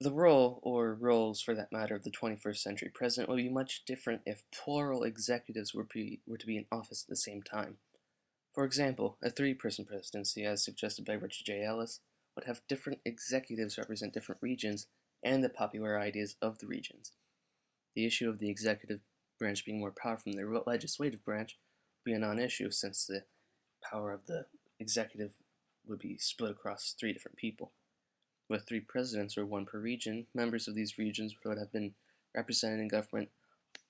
The role, or roles for that matter, of the 21st century president would be much different if plural executives were to be in office at the same time. For example, a three-person presidency, as suggested by Richard J. Ellis, would have different executives represent different regions and the popular ideas of the regions. The issue of the executive branch being more powerful than the legislative branch would be a non-issue, since the power of the executive would be split across three different people. With three presidents, or one per region, members of these regions would have been represented in government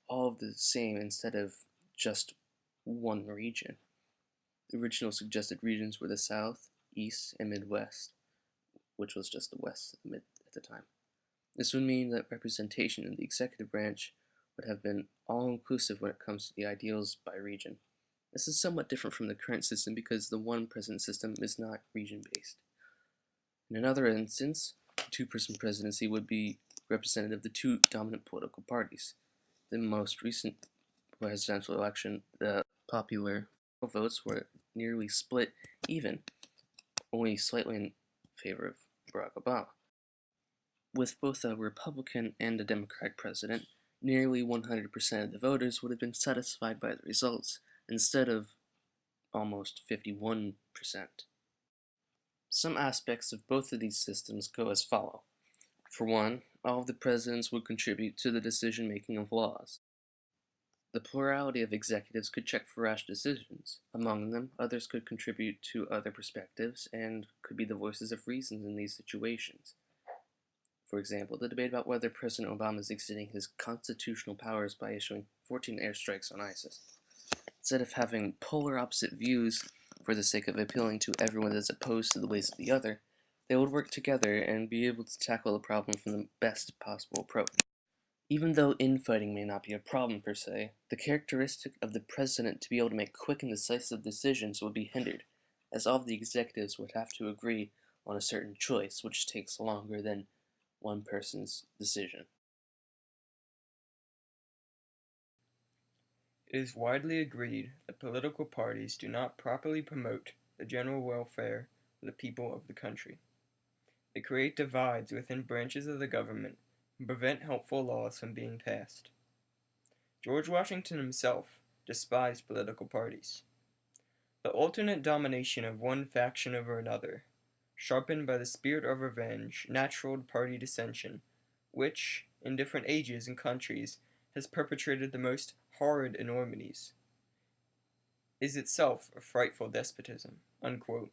all of the same instead of just one region. The original suggested regions were the South, East, and Midwest, which was just the West at the time. This would mean that representation in the executive branch would have been all-inclusive when it comes to the ideals by region. This is somewhat different from the current system because the one-president system is not region-based. In another instance, the two-person presidency would be representative of the two dominant political parties. The most recent presidential election, the popular votes were nearly split even, only slightly in favor of Barack Obama. With both a Republican and a Democratic president, nearly 100% of the voters would have been satisfied by the results, instead of almost 51%. Some aspects of both of these systems go as follow. For one, all of the presidents would contribute to the decision-making of laws. The plurality of executives could check for rash decisions. Among them, others could contribute to other perspectives and could be the voices of reason in these situations. For example, the debate about whether President Obama is exceeding his constitutional powers by issuing 14 airstrikes on ISIS. Instead of having polar opposite views for the sake of appealing to everyone that is opposed to the ways of the other, they would work together and be able to tackle the problem from the best possible approach. Even though infighting may not be a problem per se, the characteristic of the president to be able to make quick and decisive decisions would be hindered, as all of the executives would have to agree on a certain choice, which takes longer than one person's decision. It is widely agreed that political parties do not properly promote the general welfare of the people of the country. They create divides within branches of the government and prevent helpful laws from being passed. George Washington himself despised political parties. The alternate domination of one faction over another, sharpened by the spirit of revenge natural to party dissension, which, in different ages and countries, has perpetrated the most horrid enormities, is itself a frightful despotism." Unquote.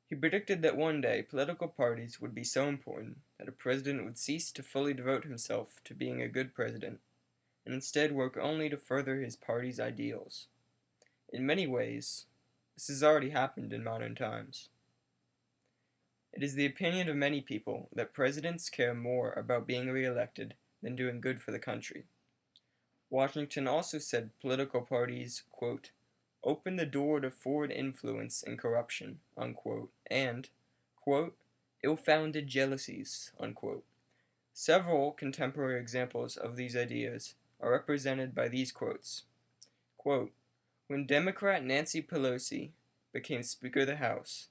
He predicted that one day political parties would be so important that a president would cease to fully devote himself to being a good president, and instead work only to further his party's ideals. In many ways, this has already happened in modern times. It is the opinion of many people that presidents care more about being re-elected than doing good for the country. Washington also said political parties, quote, "open the door to foreign influence and corruption," unquote, and, quote, "ill-founded jealousies," unquote. Several contemporary examples of these ideas are represented by these quotes. Quote, "When Democrat Nancy Pelosi became Speaker of the House,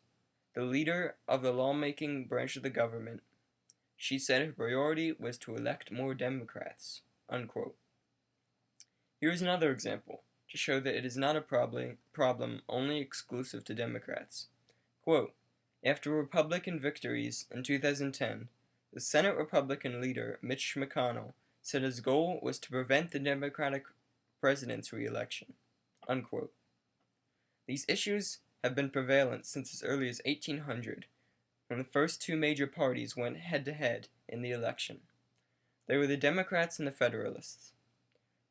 the leader of the lawmaking branch of the government, she said her priority was to elect more Democrats," unquote. Here is another example to show that it is not a problem only exclusive to Democrats. Quote, "After Republican victories in 2010, the Senate Republican leader Mitch McConnell said his goal was to prevent the Democratic president's re-election." Unquote. These issues have been prevalent since as early as 1800, when the first two major parties went head-to-head in the election. They were the Democrats and the Federalists.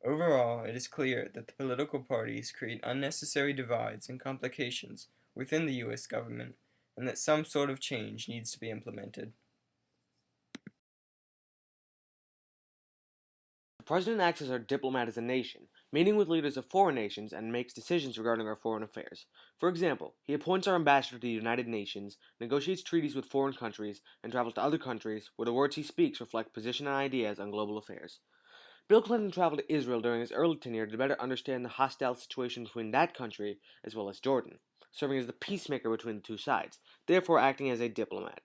Overall, it is clear that the political parties create unnecessary divides and complications within the U.S. government, and that some sort of change needs to be implemented. The President acts as our diplomat as a nation, meeting with leaders of foreign nations and makes decisions regarding our foreign affairs. For example, he appoints our ambassador to the United Nations, negotiates treaties with foreign countries, and travels to other countries where the words he speaks reflect position and ideas on global affairs. Bill Clinton traveled to Israel during his early tenure to better understand the hostile situation between that country as well as Jordan, serving as the peacemaker between the two sides, therefore acting as a diplomat.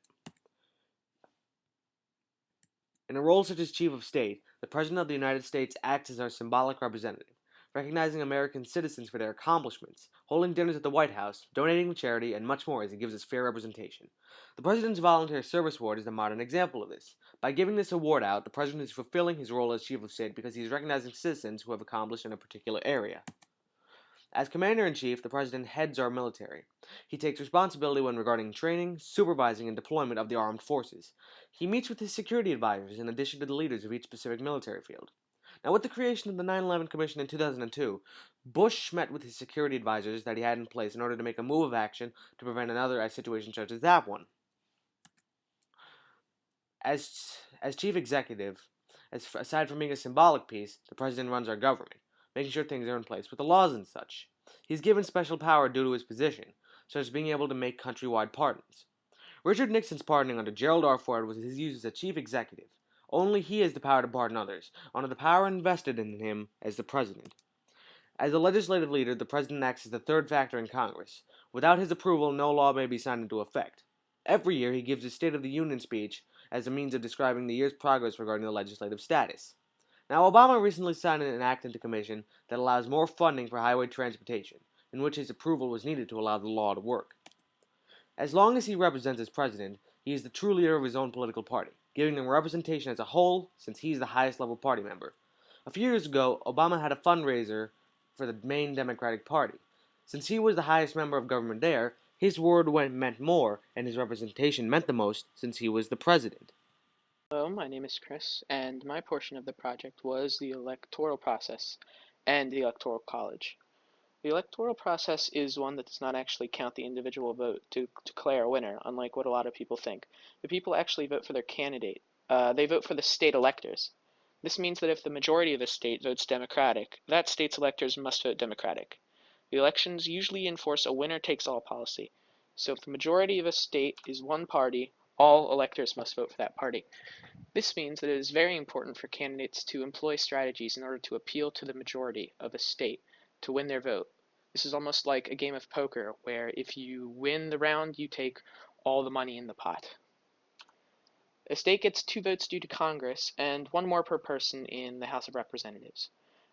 In a role such as Chief of State, the President of the United States acts as our symbolic representative, recognizing American citizens for their accomplishments, holding dinners at the White House, donating to charity, and much more as he gives us fair representation. The President's Volunteer Service Award is the modern example of this. By giving this award out, the President is fulfilling his role as Chief of State because he is recognizing citizens who have accomplished in a particular area. As Commander-in-Chief, the President heads our military. He takes responsibility when regarding training, supervising, and deployment of the armed forces. He meets with his security advisors in addition to the leaders of each specific military field. Now, with the creation of the 9/11 Commission in 2002, Bush met with his security advisors that he had in place in order to make a move of action to prevent another situation such as that one. As chief executive, aside from being a symbolic piece, the president runs our government, making sure things are in place with the laws and such. He's given special power due to his position, such as being able to make countrywide pardons. Richard Nixon's pardoning under Gerald R. Ford was his use as a chief executive. Only he has the power to pardon others, under the power invested in him as the president. As the legislative leader, the president acts as the third factor in Congress. Without his approval, no law may be signed into effect. Every year, he gives his State of the Union speech as a means of describing the year's progress regarding the legislative status. Now, Obama recently signed an act into commission that allows more funding for highway transportation, in which his approval was needed to allow the law to work. As long as he represents as president, he is the true leader of his own political party, giving them representation as a whole since he is the highest level party member. A few years ago, Obama had a fundraiser for the main Democratic Party. Since he was the highest member of government there, his word meant more, and his representation meant the most since he was the president. Hello, my name is Chris, and my portion of the project was the electoral process and the electoral college. The electoral process is one that does not actually count the individual vote to declare a winner, unlike what a lot of people think. The people actually vote for their candidate. They vote for the state electors. This means that if the majority of a state votes Democratic, that state's electors must vote Democratic. The elections usually enforce a winner-takes-all policy. So if the majority of a state is one party, all electors must vote for that party. This means that it is very important for candidates to employ strategies in order to appeal to the majority of a state to win their vote. This is almost like a game of poker, where if you win the round, you take all the money in the pot. A state gets 2 votes due to Congress, and 1 more per person in the House of Representatives.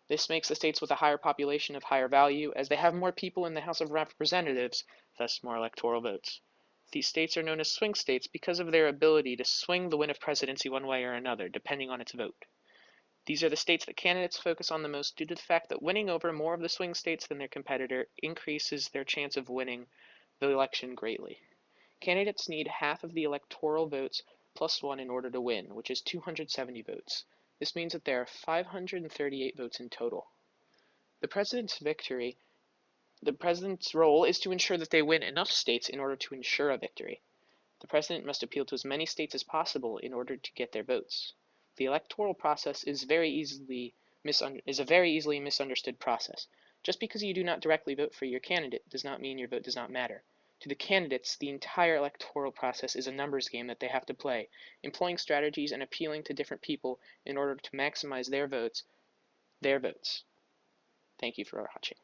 This makes the states with a higher population of higher value, as they have more people in the House of Representatives, thus more electoral votes. These states are known as swing states because of their ability to swing the win of presidency one way or another, depending on its vote. These are the states that candidates focus on the most due to the fact that winning over more of the swing states than their competitor increases their chance of winning the election greatly. Candidates need half of the electoral votes plus 1 in order to win, which is 270 votes. This means that there are 538 votes in total. The president's role is to ensure that they win enough states in order to ensure a victory. The president must appeal to as many states as possible in order to get their votes. The electoral process is a very easily misunderstood process. Just because you do not directly vote for your candidate does not mean your vote does not matter. To the candidates, the entire electoral process is a numbers game that they have to play, employing strategies and appealing to different people in order to maximize their votes. Thank you for watching.